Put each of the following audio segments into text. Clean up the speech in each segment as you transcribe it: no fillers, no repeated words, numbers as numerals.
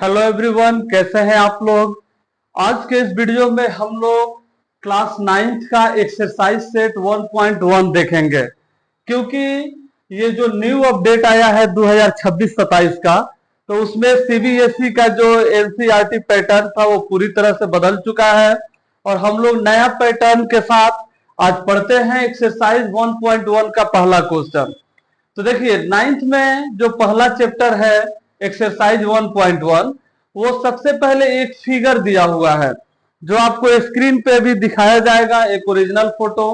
Hello everyone, कैसे हैं आप लोग। आज के इस वीडियो में हम लोग क्लास 9th का एक्सरसाइज सेट 1.1 देखेंगे, क्योंकि ये जो न्यू अपडेट आया है 2026-27 का, तो उसमें सीबीएसई का जो एनसीईआरटी पैटर्न था वो पूरी तरह से बदल चुका है और हम लोग नया पैटर्न के साथ आज पढ़ते हैं एक्सरसाइज 1.1 का पहला क्वेश्चन। तो देखिए 9th में जो पहला चैप्टर है एक्सरसाइज 1.1, वो सबसे पहले एक फिगर दिया हुआ है जो आपको स्क्रीन पे भी दिखाया जाएगा, एक ओरिजिनल फोटो,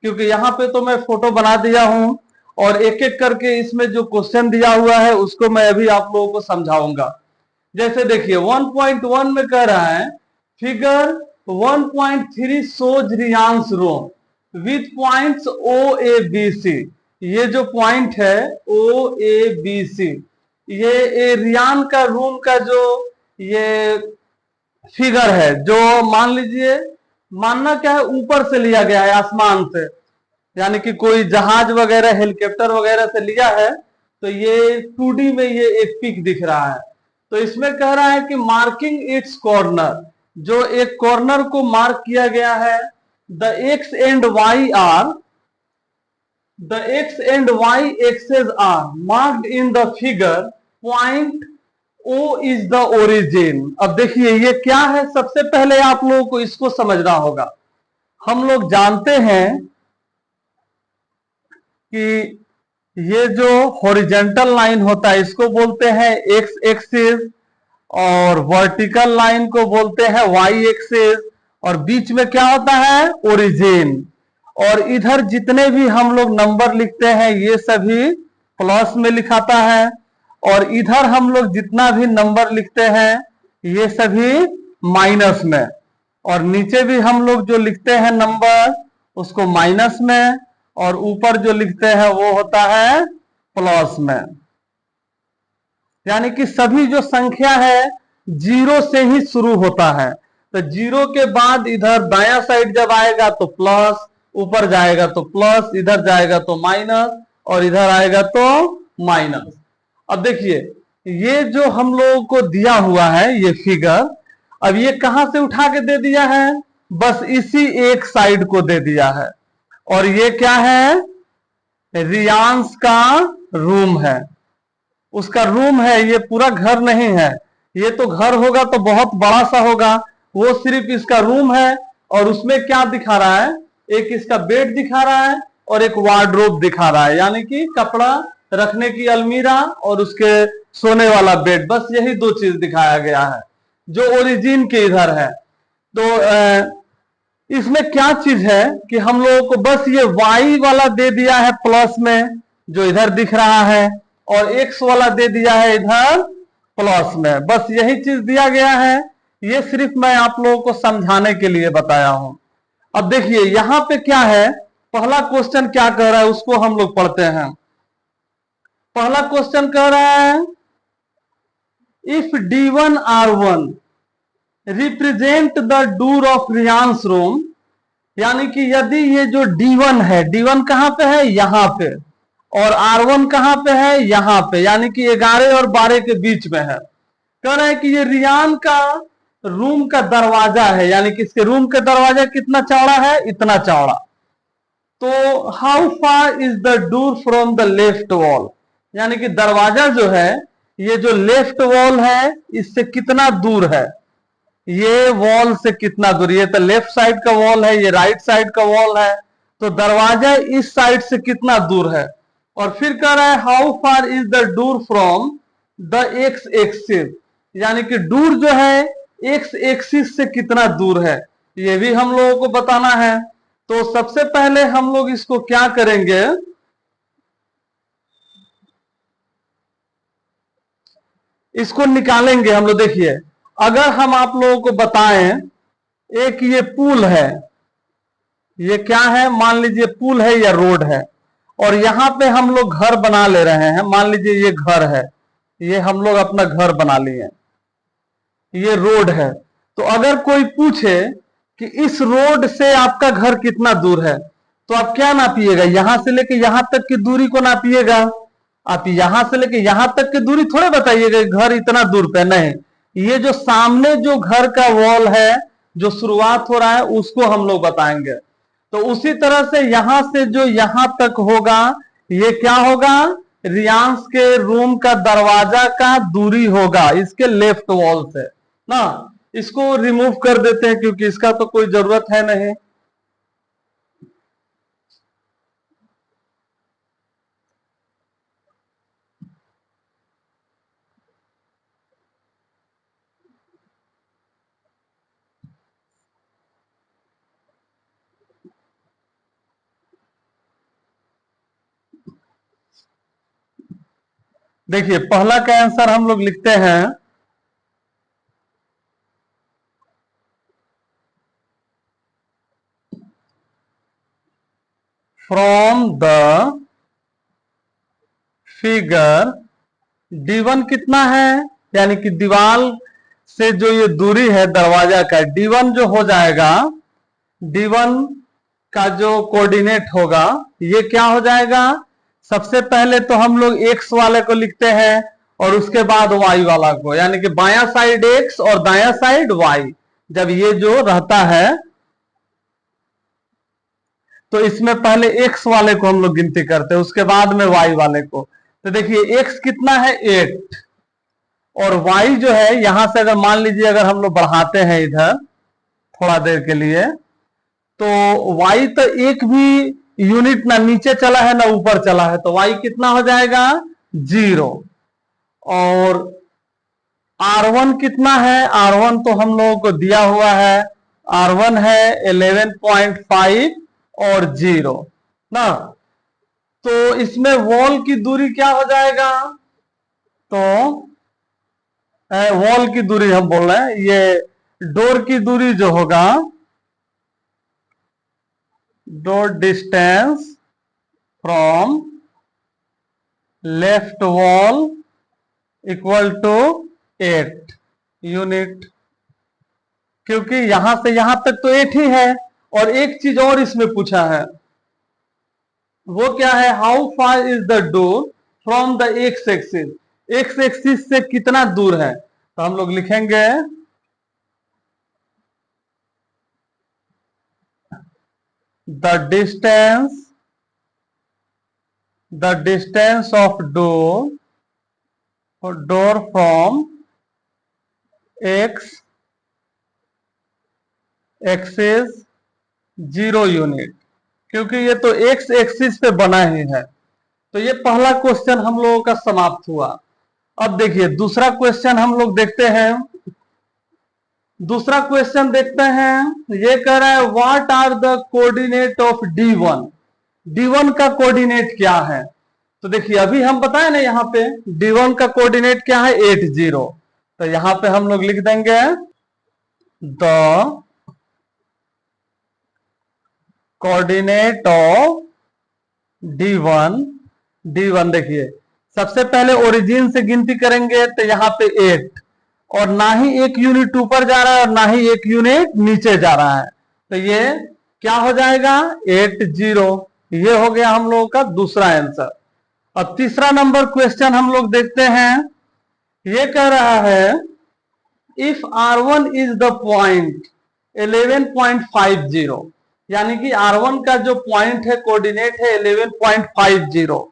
क्योंकि यहाँ पे तो मैं फोटो बना दिया हूं और एक एक करके इसमें जो क्वेश्चन दिया हुआ है उसको मैं अभी आप लोगों को समझाऊंगा। जैसे देखिए 1.1 में कह रहा है figure 1.3 shows Riyansh room with points O A B C. ये जो पॉइंट है ओ ए बी सी, ये एरियान का रूम का जो ये फिगर है, जो मान लीजिए, मानना क्या है, ऊपर से लिया गया है, आसमान से, यानी कि कोई जहाज वगैरह हेलीकॉप्टर वगैरह से लिया है, तो ये 2D में ये एक पिक दिख रहा है। तो इसमें कह रहा है कि मार्किंग इट्स कॉर्नर, जो एक कॉर्नर को मार्क किया गया है, the X and Y are The x and y axes are marked in the figure. Point O is the origin. अब देखिए ये क्या है, सबसे पहले आप लोगों को इसको समझना होगा। हम लोग जानते हैं कि ये जो हॉरिजेंटल लाइन होता है इसको बोलते हैं एक्स एक्सिस, और वर्टिकल लाइन को बोलते हैं वाई एक्सिस, और बीच में क्या होता है, ओरिजिन। और इधर जितने भी हम लोग नंबर लिखते हैं ये सभी प्लस में लिखाता है, और इधर हम लोग जितना भी नंबर लिखते हैं ये सभी माइनस में, और नीचे भी हम लोग जो लिखते हैं नंबर उसको माइनस में, और ऊपर जो लिखते हैं वो होता है प्लस में। यानी कि सभी जो संख्या है जीरो से ही शुरू होता है। तो जीरो के बाद इधर दायां साइड जब आएगा तो प्लस, ऊपर जाएगा तो प्लस, इधर जाएगा तो माइनस, और इधर आएगा तो माइनस। अब देखिए ये जो हम लोगों को दिया हुआ है ये फिगर, अब ये कहां से उठा के दे दिया है, बस इसी एक साइड को दे दिया है। और ये क्या है, रियांस का रूम है, उसका रूम है, ये पूरा घर नहीं है। ये तो घर होगा तो बहुत बड़ा सा होगा, वो सिर्फ इसका रूम है। और उसमें क्या दिखा रहा है, एक इसका बेड दिखा रहा है और एक वार्डरोब दिखा रहा है, यानी कि कपड़ा रखने की अलमीरा और उसके सोने वाला बेड, बस यही दो चीज दिखाया गया है जो ओरिजिन के इधर है। तो इसमें क्या चीज है कि हम लोगों को बस ये वाई वाला दे दिया है प्लस में जो इधर दिख रहा है, और एक्स वाला दे दिया है इधर प्लस में, बस यही चीज दिया गया है। ये सिर्फ मैं आप लोगों को समझाने के लिए बताया हूं। अब देखिए यहां पे क्या है, पहला क्वेश्चन क्या कह रहा है उसको हम लोग पढ़ते हैं। पहला क्वेश्चन कह रहा है if D1 R1 represent the door of Riyansh room, यानी कि यदि ये जो D1 है, D1 कहां पे है, यहां पे, और R1 कहां पे है, यहां पे, यानी कि 11 और 12 के बीच में है। कह रहा है कि ये रियान का रूम का दरवाजा है, यानी कि इसके रूम का दरवाजा कितना चौड़ा है, इतना चौड़ा। तो how far is the door from the left wall, यानी कि दरवाजा जो है ये जो लेफ्ट वॉल है इससे कितना दूर है, ये वॉल से कितना दूर, ये तो लेफ्ट साइड का वॉल है, ये राइट साइड का वॉल है, तो दरवाजा इस साइड से कितना दूर है। और फिर कह रहा है how far is the door from the x axis, यानी कि डोर जो है एक्स एक्सिस से कितना दूर है, ये भी हम लोगों को बताना है। तो सबसे पहले हम लोग इसको क्या करेंगे, इसको निकालेंगे हम लोग। देखिए अगर हम आप लोगों को बताएं, एक ये पुल है, ये क्या है, मान लीजिए पुल है या रोड है, और यहां पे हम लोग घर बना ले रहे हैं, मान लीजिए ये घर है, ये हम लोग अपना घर बना लिए, ये रोड है। तो अगर कोई पूछे कि इस रोड से आपका घर कितना दूर है, तो आप क्या नापिएगा, यहां से लेके यहां तक की दूरी को नापिएगा। आप यहां से लेके यहां तक की दूरी थोड़े बताइएगा घर इतना दूर पे, नहीं, ये जो सामने जो घर का वॉल है, जो शुरुआत हो रहा है, उसको हम लोग बताएंगे। तो उसी तरह से यहां से जो यहां तक होगा, ये क्या होगा, रियांश के रूम का दरवाजा का दूरी होगा इसके लेफ्ट वॉल से ना। इसको रिमूव कर देते हैं क्योंकि इसका तो कोई जरूरत है नहीं। देखिए पहला का आंसर हम लोग लिखते हैं, फ्रॉम द फिगर D1 कितना है, यानी कि दीवार से जो ये दूरी है दरवाजा का, D1 जो हो जाएगा, D1 का जो कोऑर्डिनेट होगा ये क्या हो जाएगा, सबसे पहले तो हम लोग x वाले को लिखते हैं और उसके बाद y वाला को, यानी कि बायां साइड x और दायां साइड y। जब ये जो रहता है तो इसमें पहले x वाले को हम लोग गिनती करते हैं, उसके बाद में y वाले को। तो देखिए x कितना है 8, और y जो है यहां से अगर मान लीजिए अगर हम लोग बढ़ाते हैं इधर थोड़ा देर के लिए, तो y तो एक भी यूनिट ना नीचे चला है ना ऊपर चला है, तो y कितना हो जाएगा 0। और R1 कितना है, R1 तो हम लोगों को दिया हुआ है, R1 है 11.5 और 0 ना। तो इसमें वॉल की दूरी क्या हो जाएगा, तो वॉल की दूरी हम बोल रहे हैं, ये डोर की दूरी जो होगा, door distance from left wall equal to 8 unit, क्योंकि यहां से यहां तक तो 8 ही है। और एक चीज और इसमें पूछा है, वो क्या है, how far is the door from the x axis, x axis से कितना दूर है। तो हम लोग लिखेंगे the distance of door from x axis 0 unit, क्योंकि ये तो एक्स एक्सिस पे बना ही है। तो ये पहला क्वेश्चन हम लोगों का समाप्त हुआ। अब देखिए दूसरा क्वेश्चन हम लोग देखते हैं। दूसरा क्वेश्चन देखते हैं, ये कह रहा है what are the coordinate of D1, D1 का कोऑर्डिनेट क्या है। तो देखिए अभी हम बताए ना यहाँ पे D1 का कोऑर्डिनेट क्या है 80। तो यहां पे हम लोग लिख देंगे द कोऑर्डिनेट ऑफ D1 देखिए सबसे पहले ओरिजिन से गिनती करेंगे तो यहाँ पे 8, और ना ही एक यूनिट ऊपर जा रहा है और ना ही एक यूनिट नीचे जा रहा है, तो ये क्या हो जाएगा 80। ये हो गया हम लोगों का दूसरा आंसर। अब तीसरा नंबर क्वेश्चन हम लोग देखते हैं। ये कह रहा है if R1 is the point 11.50, यानी कि R1 का जो पॉइंट है कोऑर्डिनेट है 11.50,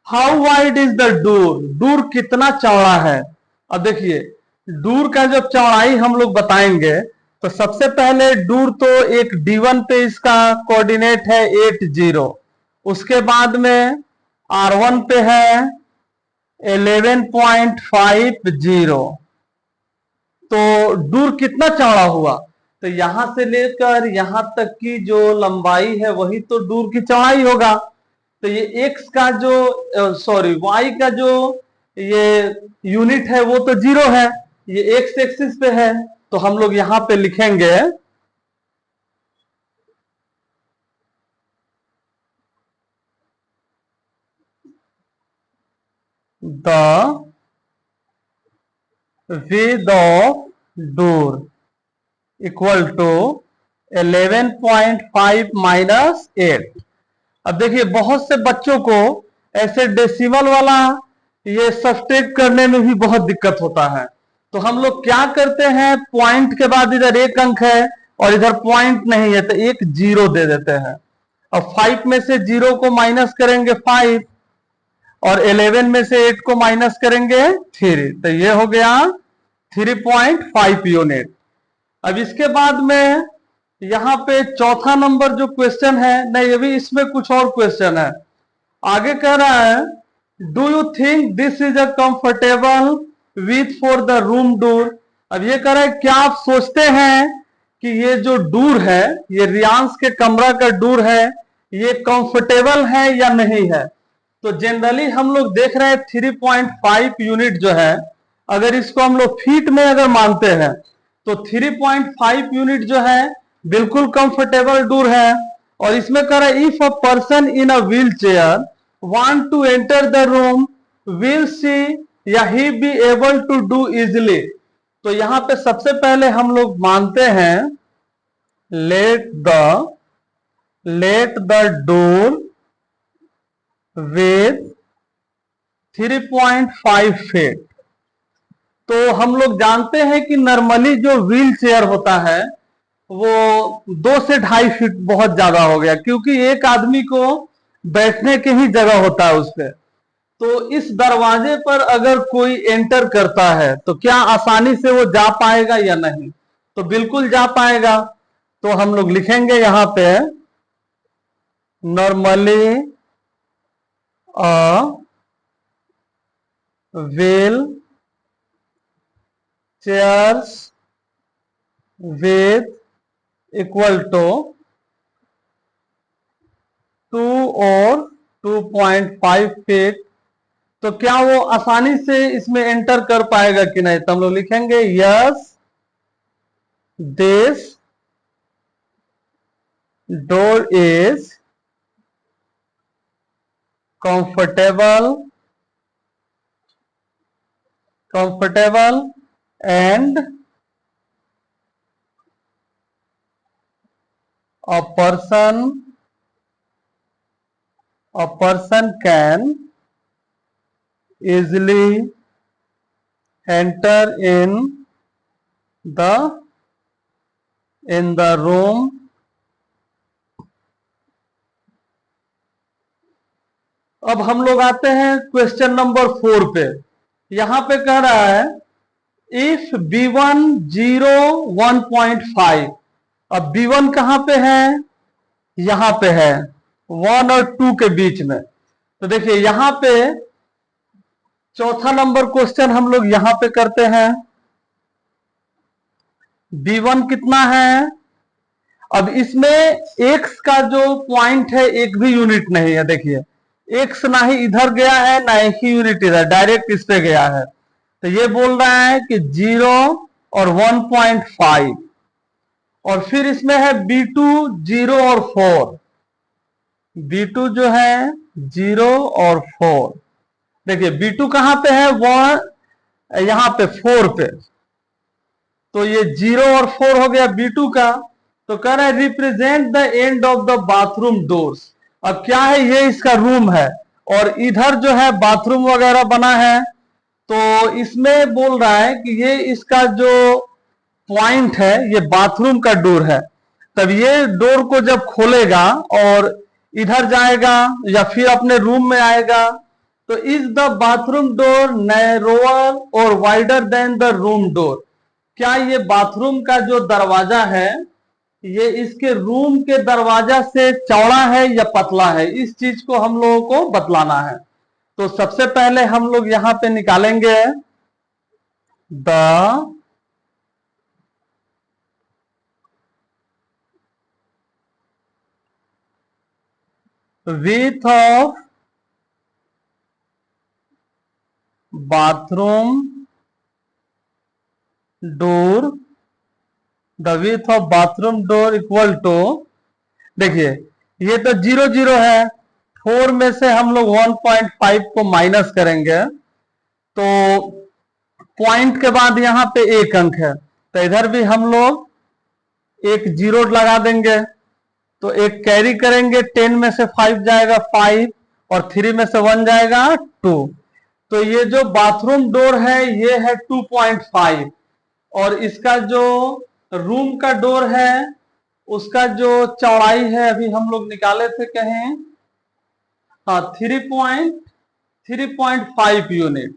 how wide is the door, door कितना चौड़ा है। अब देखिए डूर का जब चौड़ाई हम लोग बताएंगे तो सबसे पहले डूर तो एक D1 पे इसका कोऑर्डिनेट है 80, उसके बाद में R1 पे है 11.50, तो डूर कितना चौड़ा हुआ, तो यहां से लेकर यहां तक की जो लंबाई है वही तो डूर की चौड़ाई होगा। तो ये x का जो y का जो ये यूनिट है वो तो 0 है, ये x एक्सिस पे है, तो हम लोग यहां पे लिखेंगे the width of door equal to 11.5 minus 8। अब देखिए बहुत से बच्चों को ऐसे डेसिमल वाला ये सब्सट्रैक्ट करने में भी बहुत दिक्कत होता है। तो हम लोग क्या करते हैं, पॉइंट के बाद इधर एक अंक है और इधर पॉइंट नहीं है तो एक जीरो दे देते हैं। अब 5 में से 0 को माइनस करेंगे 5 और 11 में से 8 को माइनस करेंगे 3, तो ये हो गया 3.5 यूनिट। अब इसके बाद में यहां पे चौथा नंबर जो क्वेश्चन है, नहीं ये भी इसमें कुछ और क्वेश्चन है। आगे कह रहा है do you think this is a comfortable with for the room door. अब ये कह रहा है क्या आप सोचते हैं कि ये जो डोर है, ये रियांश के कमरा का डोर है, ये कंफर्टेबल है या नहीं है। तो जनरली हम लोग देख रहे हैं 3.5 यूनिट जो है, अगर इसको हम लोग फीट में अगर मानते हैं तो 3.5 यूनिट जो है बिल्कुल कंफर्टेबल डोर है। और इसमें कह रहा है if a person in a wheel chair want to enter the room will she या he be able to do easily. तो यहां पे सबसे पहले हम लोग मानते हैं let the door with 3.5 feet. तो हम लोग जानते हैं कि नॉर्मली जो व्हील चेयर होता है वो 2 से 2.5 फीट बहुत ज्यादा हो गया, क्योंकि एक आदमी को बैठने की ही जगह होता है उस पे। तो इस दरवाजे पर अगर कोई एंटर करता है तो क्या आसानी से वो जा पाएगा या नहीं, तो बिल्कुल जा पाएगा। तो हम लोग लिखेंगे यहां पे normally wheel chairs with equal to 2 और 2.5 फीट। तो क्या वो आसानी से इसमें एंटर कर पाएगा कि नहीं, तो हम लोग लिखेंगे yes this door is comfortable and a person can easily enter in the room अब हम लोग आते हैं क्वेश्चन नंबर 4 पे। यहां पे कह रहा है इफ B1 0 1.5। अब B1 कहां पे है, यहां पे है 1 और 2 के बीच में। तो देखिए यहां पे चौथा नंबर क्वेश्चन हम लोग यहां पे करते हैं। B1 कितना है, अब इसमें x का जो पॉइंट है एक भी यूनिट नहीं है। देखिए x ना ही इधर गया है ना ही यूनिट इधर, डायरेक्ट इस पे गया है। तो ये बोल रहा है कि 0 और 1.5। और फिर इसमें है B2 0 और 4। B2 जो है 0 और 4। देखिए B2 कहां पे है, वो यहां पे 4 पे। तो ये 0 और 4 हो गया B2 का। तो कह रहा है represent the end of the bathroom doors. अब क्या है, ये इसका रूम है और इधर जो है बाथरूम वगैरह बना है। तो इसमें बोल रहा है कि ये इसका जो पॉइंट है ये बाथरूम का डोर है। तब ये डोर को जब खोलेगा और इधर जाएगा या फिर अपने रूम में आएगा तो is the bathroom door narrower और wider than the room door. क्या ये बाथरूम का जो दरवाजा है ये इसके रूम के दरवाजा से चौड़ा है या पतला है, इस चीज को हम लोगों को बतलाना है। तो सबसे पहले हम लोग यहां पे निकालेंगे the width of bathroom door, the width of bathroom door equal to, देखिए ये तो 0 0 है, 4 में से हम लोग 1.5 को माइनस करेंगे तो पॉइंट के बाद यहां पे एक अंक है तो इधर भी हम लोग एक 0 लगा देंगे। तो एक कैरी करेंगे, 10 में से 5 जाएगा 5 और 3 में से 1 जाएगा 2। तो ये जो बाथरूम डोर है ये है 2.5 और इसका जो रूम का डोर है उसका जो चौड़ाई है अभी हम लोग निकाले थे कहें, हाँ 3.5 यूनिट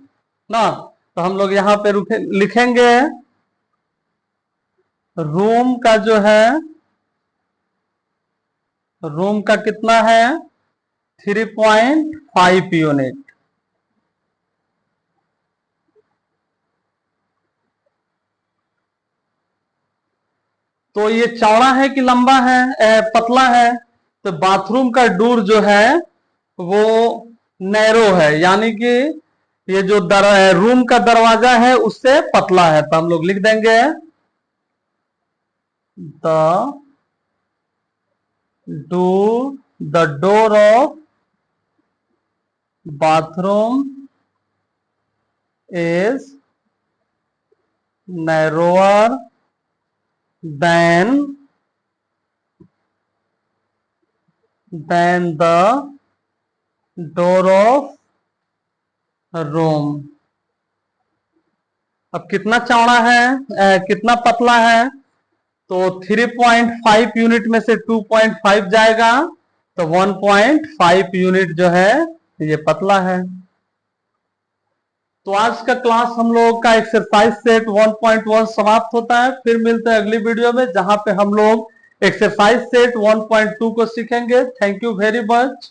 ना। तो हम लोग यहाँ पे लिखेंगे रूम का जो है, रूम का कितना है 3.5 यूनिट। तो ये चौड़ा है कि लंबा है, पतला है? तो बाथरूम का डोर जो है वो नैरो है, यानी कि ये जो रूम का दरवाजा है उससे पतला है। तो हम लोग लिख देंगे the door of bathroom is narrower than the door of room। अब कितना चौड़ा है, कितना पतला है? तो 3.5 यूनिट में से 2.5 जाएगा तो 1.5 यूनिट जो है ये पतला है। तो आज का क्लास हम लोग का एक्सरसाइज सेट 1.1 समाप्त होता है। फिर मिलते हैं अगली वीडियो में जहां पे हम लोग एक्सरसाइज सेट 1.2 को सीखेंगे। Thank you very much.